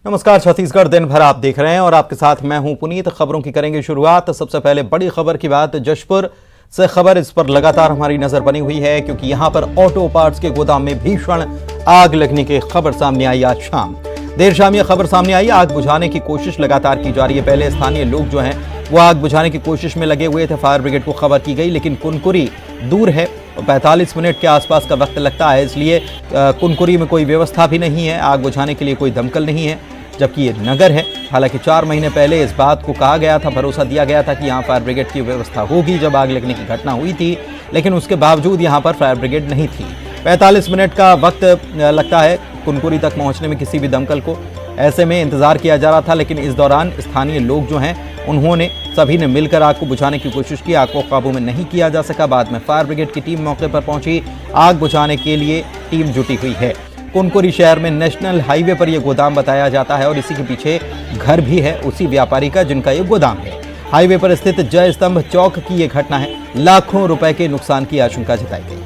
नमस्कार, छत्तीसगढ़ दिन भर आप देख रहे हैं और आपके साथ मैं हूं पुनीत। खबरों की करेंगे शुरुआत। सबसे पहले बड़ी खबर की बात जशपुर से खबर, इस पर लगातार हमारी नजर बनी हुई है क्योंकि यहां पर ऑटो पार्ट्स के गोदाम में भीषण आग लगने की खबर सामने आई। आज शाम देर शाम यह खबर सामने आई। आग बुझाने की कोशिश लगातार की जा रही है। पहले स्थानीय लोग जो हैं वो आग बुझाने की कोशिश में लगे हुए थे। फायर ब्रिगेड को खबर की गई, लेकिन कुनकुरी दूर है, 45 मिनट के आसपास का वक्त लगता है, इसलिए कुनकुरी में कोई व्यवस्था भी नहीं है। आग बुझाने के लिए कोई दमकल नहीं है, जबकि ये नगर है। हालांकि 4 महीने पहले इस बात को कहा गया था, भरोसा दिया गया था कि यहाँ फायर ब्रिगेड की व्यवस्था होगी जब आग लगने की घटना हुई थी, लेकिन उसके बावजूद यहाँ पर फायर ब्रिगेड नहीं थी। 45 मिनट का वक्त लगता है कुनकुरी तक पहुँचने में किसी भी दमकल को। ऐसे में इंतजार किया जा रहा था, लेकिन इस दौरान स्थानीय लोग जो हैं उन्होंने सभी ने मिलकर आग को बुझाने की कोशिश की। आग को काबू में नहीं किया जा सका। बाद में फायर ब्रिगेड की टीम मौके पर पहुंची। आग बुझाने के लिए टीम जुटी हुई है। कुनकुरी शहर में नेशनल हाईवे पर यह गोदाम बताया जाता है और इसी के पीछे घर भी है उसी व्यापारी का जिनका ये गोदाम है। हाईवे पर स्थित जय स्तंभ चौक की यह घटना है। लाखों रुपए के नुकसान की आशंका जताई गई।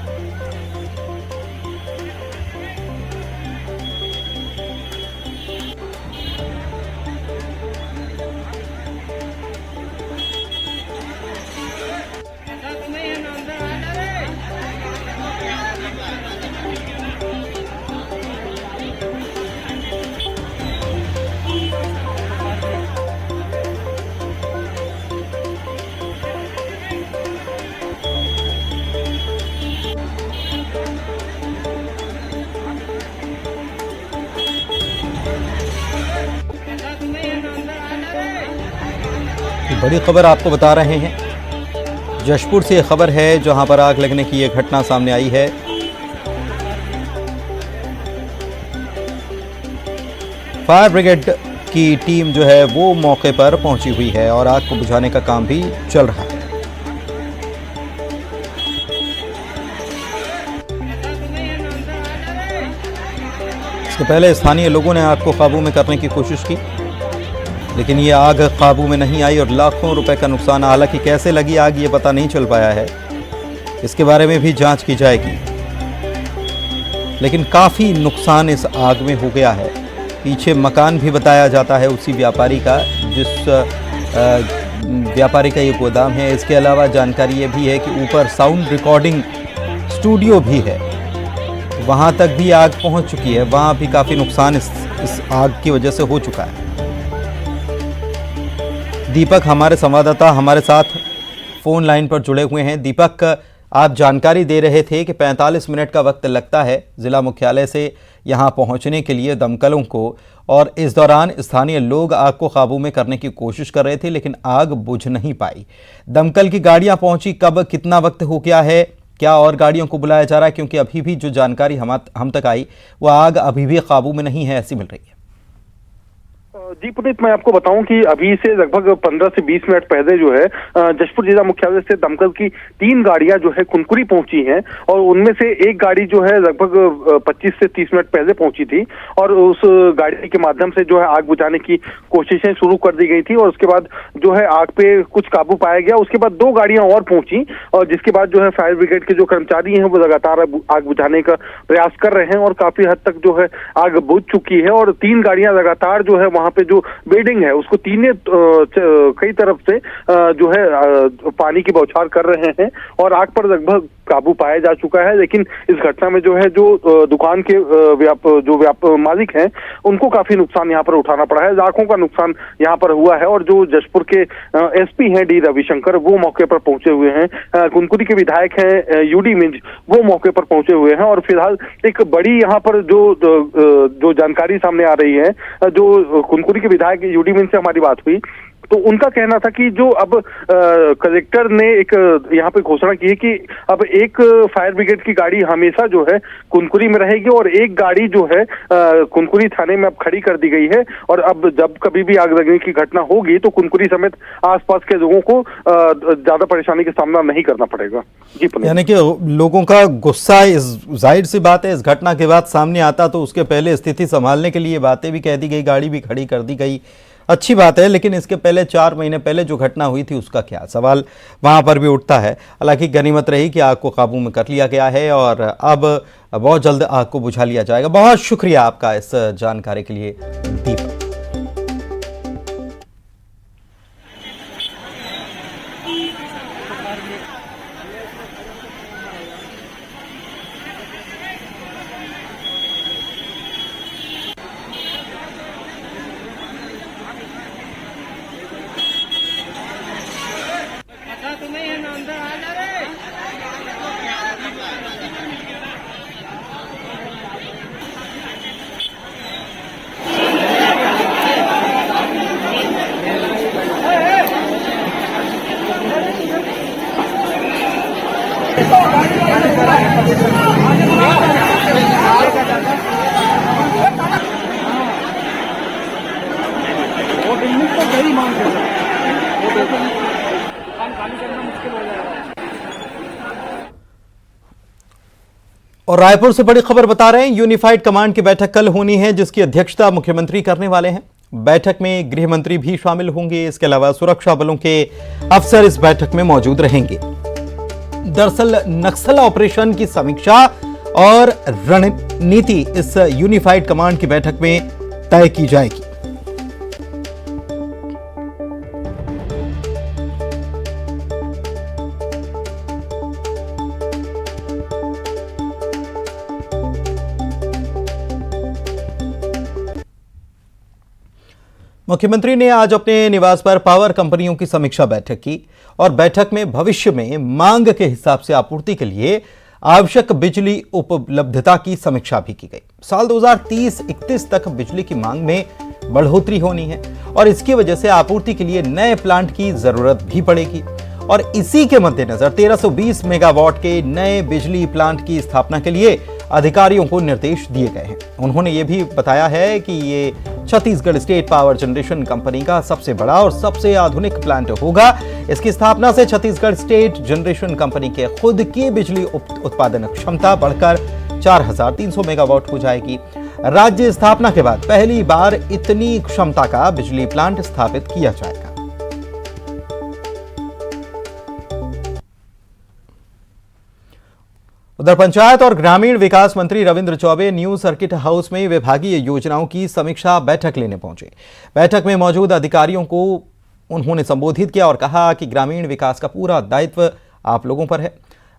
बड़ी खबर आपको बता रहे हैं। जशपुर से यह खबर है जहां पर आग लगने की यह घटना सामने आई है। फायर ब्रिगेड की टीम जो है वो मौके पर पहुंची हुई है और आग को बुझाने का काम भी चल रहा है। इसके पहले स्थानीय लोगों ने आग को काबू में करने की कोशिश की, लेकिन ये आग काबू में नहीं आई और लाखों रुपए का नुकसान। हालांकि कैसे लगी आग ये पता नहीं चल पाया है, इसके बारे में भी जांच की जाएगी, लेकिन काफ़ी नुकसान इस आग में हो गया है। पीछे मकान भी बताया जाता है उसी व्यापारी का, जिस व्यापारी का ये गोदाम है। इसके अलावा जानकारी ये भी है कि ऊपर साउंड रिकॉर्डिंग स्टूडियो भी है, वहाँ तक भी आग पहुँच चुकी है। वहाँ भी काफ़ी नुकसान इस आग की वजह से हो चुका है। दीपक हमारे संवाददाता हमारे साथ फोन लाइन पर जुड़े हुए हैं। दीपक, आप जानकारी दे रहे थे कि 45 मिनट का वक्त लगता है जिला मुख्यालय से यहां पहुंचने के लिए दमकलों को, और इस दौरान स्थानीय लोग आग को काबू में करने की कोशिश कर रहे थे, लेकिन आग बुझ नहीं पाई। दमकल की गाड़ियां पहुंची कब, कितना वक्त हो गया है, क्या और गाड़ियों को बुलाया जा रहा है? क्योंकि अभी भी जो जानकारी हम तक आई वो आग अभी भी काबू में नहीं है ऐसी मिल रही है। जी पुनीत, मैं आपको बताऊं कि अभी से लगभग 15 से 20 मिनट पहले जो है जशपुर जिला मुख्यालय से दमकल की 3 गाड़ियां जो है कुनकुरी पहुंची हैं, और उनमें से एक गाड़ी जो है लगभग 25 से 30 मिनट पहले पहुंची थी, और उस गाड़ी के माध्यम से जो है आग बुझाने की कोशिशें शुरू कर दी गई थी, और उसके बाद जो है आग पे कुछ काबू पाया गया। उसके बाद 2 गाड़ियां और पहुंची, और जिसके बाद जो है फायर ब्रिगेड के जो कर्मचारी हैं वो लगातार आग बुझाने का प्रयास कर रहे हैं, और काफी हद तक जो है आग बुझ चुकी है। और 3 गाड़ियां लगातार जो है वहां पे जो बिल्डिंग है उसको कई तरफ से जो है पानी की बौछार कर रहे हैं, और आग पर लगभग काबू पाया जा चुका है। लेकिन इस घटना में जो है जो दुकान के मालिक हैं उनको काफी नुकसान यहाँ पर उठाना पड़ा है। लाखों का नुकसान यहाँ पर हुआ है, और जो जशपुर के एसपी हैं डी रविशंकर, वो मौके पर पहुंचे हुए हैं। कुनकुरी के विधायक हैं यूडी मिंज, वो मौके पर पहुंचे हुए हैं। और फिलहाल एक बड़ी यहाँ पर जो जानकारी सामने आ रही है, जो कुनकुरी के विधायक यूडी मिंज से हमारी बात हुई तो उनका कहना था कि जो अब कलेक्टर ने एक यहाँ पे घोषणा की है कि अब एक फायर ब्रिगेड की गाड़ी हमेशा जो है कुनकुरी में रहेगी, और एक गाड़ी जो है कुनकुरी थाने में अब खड़ी कर दी गई है। और अब जब कभी भी आग लगने की घटना होगी तो कुनकुरी समेत आसपास के लोगों को ज्यादा परेशानी का सामना नहीं करना पड़ेगा। जी, यानी कि लोगों का गुस्सा जाहिर सी बात है इस घटना के बाद सामने आता, तो उसके पहले स्थिति संभालने के लिए बातें भी कह दी गई, गाड़ी भी खड़ी कर दी गई, अच्छी बात है। लेकिन इसके पहले 4 महीने पहले जो घटना हुई थी उसका क्या, सवाल वहां पर भी उठता है। हालांकि गनीमत रही कि आग को काबू में कर लिया गया है और अब बहुत जल्द आग को बुझा लिया जाएगा। बहुत शुक्रिया आपका इस जानकारी के लिए दीपक। रायपुर से बड़ी खबर बता रहे हैं। यूनिफाइड कमांड की बैठक कल होनी है, जिसकी अध्यक्षता मुख्यमंत्री करने वाले हैं। बैठक में गृह मंत्री भी शामिल होंगे। इसके अलावा सुरक्षा बलों के अफसर इस बैठक में मौजूद रहेंगे। दरअसल नक्सल ऑपरेशन की समीक्षा और रणनीति इस यूनिफाइड कमांड की बैठक में तय की जाएगी। मुख्यमंत्री ने आज अपने निवास पर पावर कंपनियों की समीक्षा बैठक की और बैठक में भविष्य में मांग के हिसाब से आपूर्ति के लिए आवश्यक बिजली उपलब्धता की समीक्षा भी की गई। साल 2030-31 तक बिजली की मांग में बढ़ोतरी होनी है और इसकी वजह से आपूर्ति के लिए नए प्लांट की जरूरत भी पड़ेगी और इसी के मद्देनजर 1320 मेगावाट के नए बिजली प्लांट की स्थापना के लिए अधिकारियों को निर्देश दिए गए हैं। उन्होंने ये भी बताया है कि ये Chhattisgarh state power generation company का सबसे बड़ा और सबसे आधुनिक प्लांट होगा। इसकी स्थापना से छत्तीसगढ़ स्टेट जनरेशन कंपनी के खुद की बिजली उत्पादन क्षमता बढ़कर 4300 मेगावाट हो जाएगी। राज्य स्थापना के बाद पहली बार इतनी क्षमता का बिजली प्लांट स्थापित किया जाएगा। उधर पंचायत और ग्रामीण विकास मंत्री Ravindra Choubey new circuit house में विभागीय योजनाओं की समीक्षा बैठक लेने पहुंचे। बैठक में मौजूद अधिकारियों को उन्होंने संबोधित किया और कहा कि ग्रामीण विकास का पूरा दायित्व आप लोगों पर है।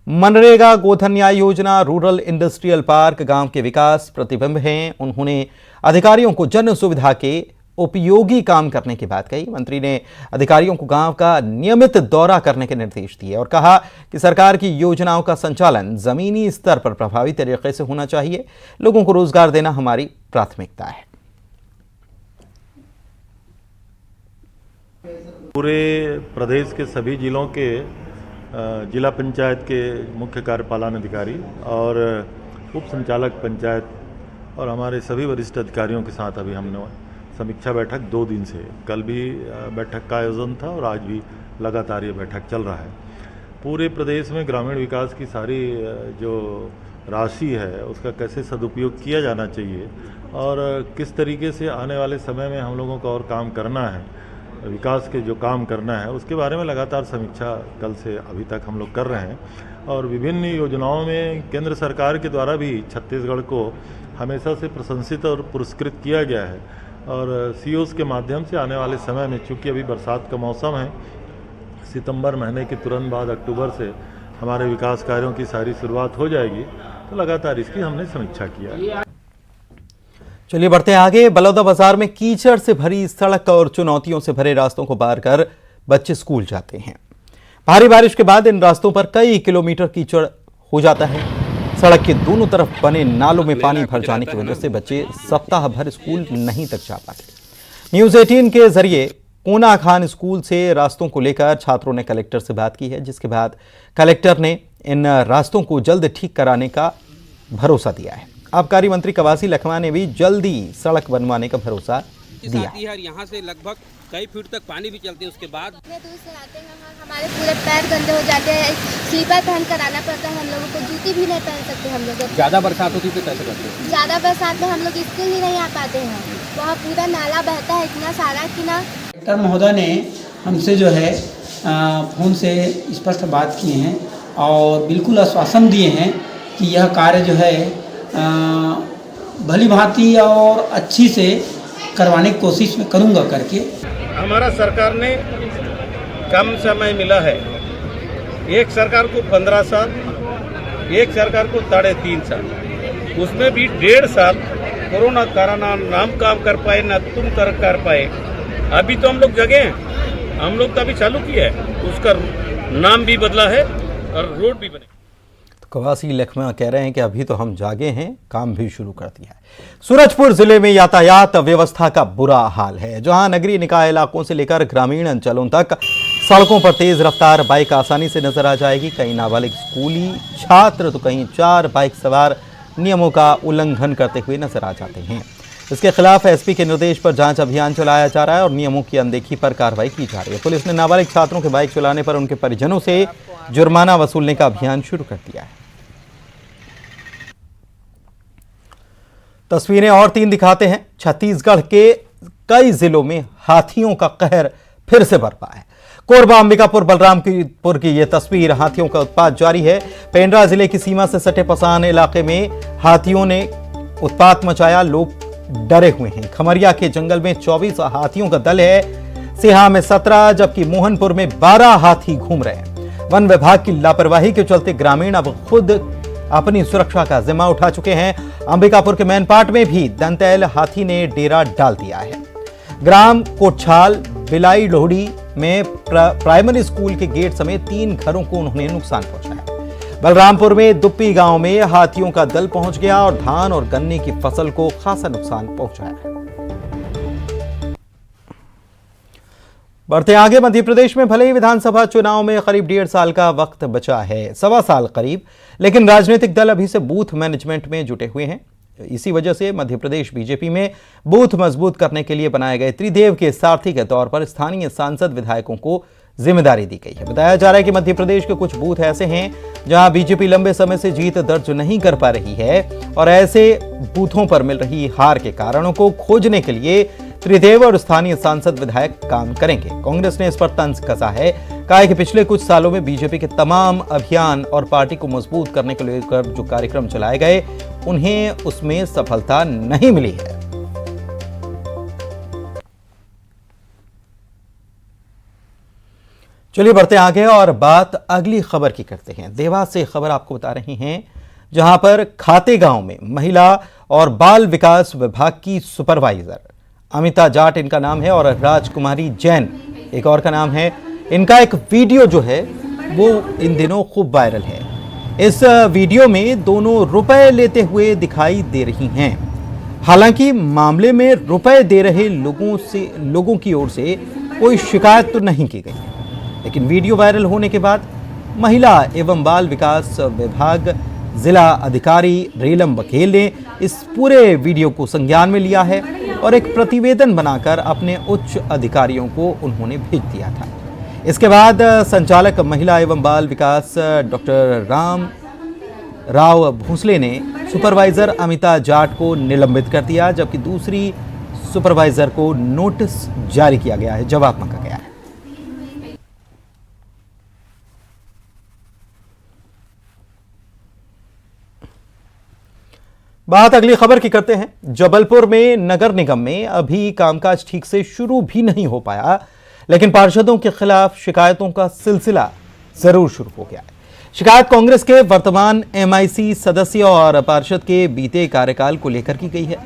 मनरेगा, गोधन न्याय योजना, रूरल इंडस्ट्रियल पार्क, गांव के विकास प्रतिबिंब हैं। उन्होंने अधिकारियों को जन सुविधा के उपयोगी काम करने की बात कही। मंत्री ने अधिकारियों को गांव का नियमित दौरा करने के निर्देश दिए और कहा कि सरकार की योजनाओं का संचालन जमीनी स्तर पर प्रभावी तरीके से होना चाहिए। लोगों को रोजगार देना हमारी प्राथमिकता है। पूरे प्रदेश के सभी जिलों के जिला पंचायत के मुख्य कार्यपालन अधिकारी और उप संचालक पंचायत और हमारे सभी वरिष्ठ अधिकारियों के साथ अभी हमने समीक्षा बैठक 2 दिन से, कल भी बैठक का आयोजन था और आज भी लगातार ये बैठक चल रहा है। पूरे प्रदेश में ग्रामीण विकास की सारी जो राशि है उसका कैसे सदुपयोग किया जाना चाहिए और किस तरीके से आने वाले समय में हम लोगों को और काम करना है, विकास के जो काम करना है उसके बारे में लगातार समीक्षा कल से अभी तक हम लोग कर रहे हैं। और विभिन्न योजनाओं में केंद्र सरकार के द्वारा भी छत्तीसगढ़ को हमेशा से प्रशंसित और पुरस्कृत किया गया है और सीओस के माध्यम से आने वाले समय में, चूँकि अभी बरसात का मौसम है, सितंबर महीने के तुरंत बाद अक्टूबर से हमारे विकास कार्यों की सारी शुरुआत हो जाएगी, तो लगातार इसकी हमने समीक्षा किया। चलिए बढ़ते हैं आगे। बलौदा बाजार में कीचड़ से भरी सड़क और चुनौतियों से भरे रास्तों को पार कर बच्चे स्कूल जाते हैं। भारी बारिश के बाद इन रास्तों पर कई किलोमीटर कीचड़ हो जाता है। सड़क के दोनों तरफ बने नालों में पानी भर जाने की वजह से बच्चे सप्ताह भर स्कूल नहीं तक जा पाते। न्यूज़ 18 के जरिए कोना खान स्कूल से रास्तों को लेकर छात्रों ने कलेक्टर से बात की है, जिसके बाद कलेक्टर ने इन रास्तों को जल्द ठीक कराने का भरोसा दिया है। आबकारी मंत्री कवासी लखमा ने भी जल्दी सड़क बनवाने का भरोसा दिया है। यहाँ से लगभग कई फीट तक पानी भी चलते हैं। उसके बाद दूर से आते हैं हमारे पूरे पैर गंदे हो जाते हैं। स्लीपर पहन कर आना पड़ता है हम लोगों को, जूती भी नहीं पहन सकते हम लोग। ज़्यादा बरसात होती तो कैसे करते हैं? ज़्यादा बरसात में हम लोग स्कूल ही नहीं आ पाते हैं। वहाँ पूरा नाला बहता है इतना सारा कि ना। कलेक्टर महोदय ने हमसे जो है फ़ोन से स्पष्ट बात किए हैं और बिल्कुल आश्वासन दिए हैं कि यह कार्य जो है भली भांति और अच्छी से करवाने की कोशिश में करूँगा करके। हमारा सरकार ने कम समय मिला है। एक सरकार को 15 साल, एक सरकार को 3.5 साल, उसमें भी 1.5 साल कोरोना कारण नाम काम कर पाए ना तुम कर पाए। अभी तो हम लोग जगे हैं, हम लोग तो अभी चालू किया है, उसका नाम भी बदला है और रोड भी बने। कवासी लखमा कह रहे हैं कि अभी तो हम जागे हैं, काम भी शुरू कर दिया है। सूरजपुर जिले में यातायात व्यवस्था का बुरा हाल है, जहां नगरीय निकाय इलाकों से लेकर ग्रामीण अंचलों तक सड़कों पर तेज रफ्तार बाइक आसानी से नजर आ जाएगी। कई नाबालिग स्कूली छात्र तो कहीं 4 बाइक सवार नियमों का उल्लंघन करते हुए नजर आ जाते हैं। इसके खिलाफ एसपी के निर्देश पर जांच अभियान चलाया जा रहा है और नियमों की अनदेखी पर कार्रवाई की जा रही है। पुलिस ने नाबालिग छात्रों के बाइक चलाने पर उनके परिजनों से जुर्माना वसूलने का अभियान शुरू कर दिया है। तस्वीरें और 3 दिखाते हैं। छत्तीसगढ़ के कई जिलों में हाथियों का कहर फिर से बरपा है। कोरबा, अंबिकापुर, बलरामपुर की यह तस्वीर, हाथियों का उत्पात जारी है। पेंड्रा जिले की सीमा से सटे पसान इलाके में हाथियों ने उत्पात मचाया, लोग डरे हुए हैं। खमरिया के जंगल में 24 हाथियों का दल है, सिहा में 17, जबकि मोहनपुर में 12 हाथी घूम रहे हैं। वन विभाग की लापरवाही के चलते ग्रामीण अब खुद अपनी सुरक्षा का जिम्मा उठा चुके हैं। अंबिकापुर के मैनपाट में भी दंतैल हाथी ने डेरा डाल दिया है। ग्राम कोटछाल बिलाई लोहड़ी में प्राइमरी स्कूल के गेट समेत 3 घरों को उन्होंने नुकसान पहुंचाया। बलरामपुर में दुप्पी गांव में हाथियों का दल पहुंच गया और धान और गन्ने की फसल को खासा नुकसान पहुंचाया। बढ़ते आगे, मध्य प्रदेश में भले ही विधानसभा चुनाव में करीब 1.5 साल का वक्त बचा है, 1.25 साल करीब, लेकिन राजनीतिक दल अभी से बूथ मैनेजमेंट में जुटे हुए हैं। इसी वजह से मध्य प्रदेश बीजेपी में बूथ मजबूत करने के लिए बनाए गए त्रिदेव के सारथी के तौर पर स्थानीय सांसद विधायकों को जिम्मेदारी दी गई है। बताया जा रहा है कि मध्य प्रदेश के कुछ बूथ ऐसे हैं जहां बीजेपी लंबे समय से जीत दर्ज नहीं कर पा रही है और ऐसे बूथों पर मिल रही हार के कारणों को खोजने के लिए त्रिदेव और स्थानीय सांसद विधायक काम करेंगे। कांग्रेस ने इस पर तंज कसा है, कहा है कि पिछले कुछ सालों में बीजेपी के तमाम अभियान और पार्टी को मजबूत करने को लेकर जो कार्यक्रम चलाए गए, उन्हें उसमें सफलता नहीं मिली है। चलिए बढ़ते आगे और बात अगली खबर की करते हैं। देवास से खबर आपको बता रही हैं, जहां पर खाते गांव में महिला और बाल विकास विभाग की सुपरवाइजर अमिता जाट इनका नाम है और राजकुमारी जैन एक और का नाम है। इनका एक वीडियो जो है वो इन दिनों खूब वायरल है। इस वीडियो में दोनों रुपए लेते हुए दिखाई दे रही हैं। हालांकि मामले में रुपए दे रहे लोगों की ओर से कोई शिकायत तो नहीं की गई, लेकिन वीडियो वायरल होने के बाद महिला एवं बाल विकास विभाग जिला अधिकारी रेलम बघेल ने इस पूरे वीडियो को संज्ञान में लिया है और एक प्रतिवेदन बनाकर अपने उच्च अधिकारियों को उन्होंने भेज दिया था। इसके बाद संचालक महिला एवं बाल विकास डॉक्टर राम राव भोसले ने सुपरवाइजर अमिता जाट को निलंबित कर दिया, जबकि दूसरी सुपरवाइजर को नोटिस जारी किया गया है, जवाब मांगा गया है। बात अगली खबर की करते हैं। जबलपुर में नगर निगम में अभी कामकाज ठीक से शुरू भी नहीं हो पाया, लेकिन पार्षदों के खिलाफ शिकायतों का सिलसिला जरूर शुरू हो गया है। शिकायत कांग्रेस के वर्तमान MIC सदस्य और पार्षद के बीते कार्यकाल को लेकर की गई है।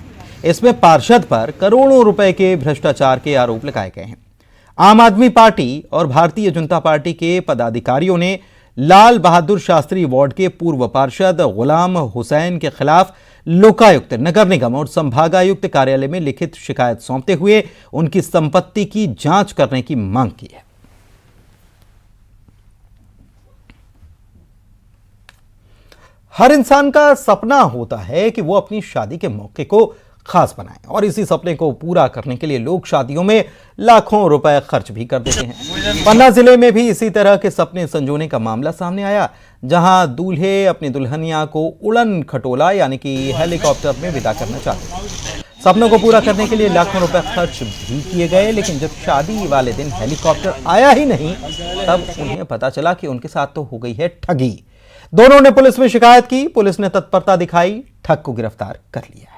इसमें पार्षद पर करोड़ों रुपए के भ्रष्टाचार के आरोप लगाए गए हैं। आम आदमी पार्टी और भारतीय जनता पार्टी के पदाधिकारियों ने लाल बहादुर शास्त्री वार्ड के पूर्व पार्षद गुलाम हुसैन के खिलाफ लोकायुक्त, नगर निगम और संभागायुक्त कार्यालय में लिखित शिकायत सौंपते हुए उनकी संपत्ति की जांच करने की मांग की है। हर इंसान का सपना होता है कि वो अपनी शादी के मौके को खास बनाए और इसी सपने को पूरा करने के लिए लोग शादियों में लाखों रुपए खर्च भी कर देते हैं। पन्ना जिले में भी इसी तरह के सपने संजोने का मामला सामने आया, जहां दूल्हे अपनी दुल्हनिया को उड़न खटोला यानी कि हेलीकॉप्टर में विदा करना चाहते थे। सपनों को पूरा करने के लिए लाखों रुपए खर्च भी किए गए, लेकिन जब शादी वाले दिन हेलीकॉप्टर आया ही नहीं, तब उन्हें पता चला कि उनके साथ तो हो गई है ठगी। दोनों ने पुलिस में शिकायत की, पुलिस ने तत्परता दिखाई, ठग को गिरफ्तार कर लिया।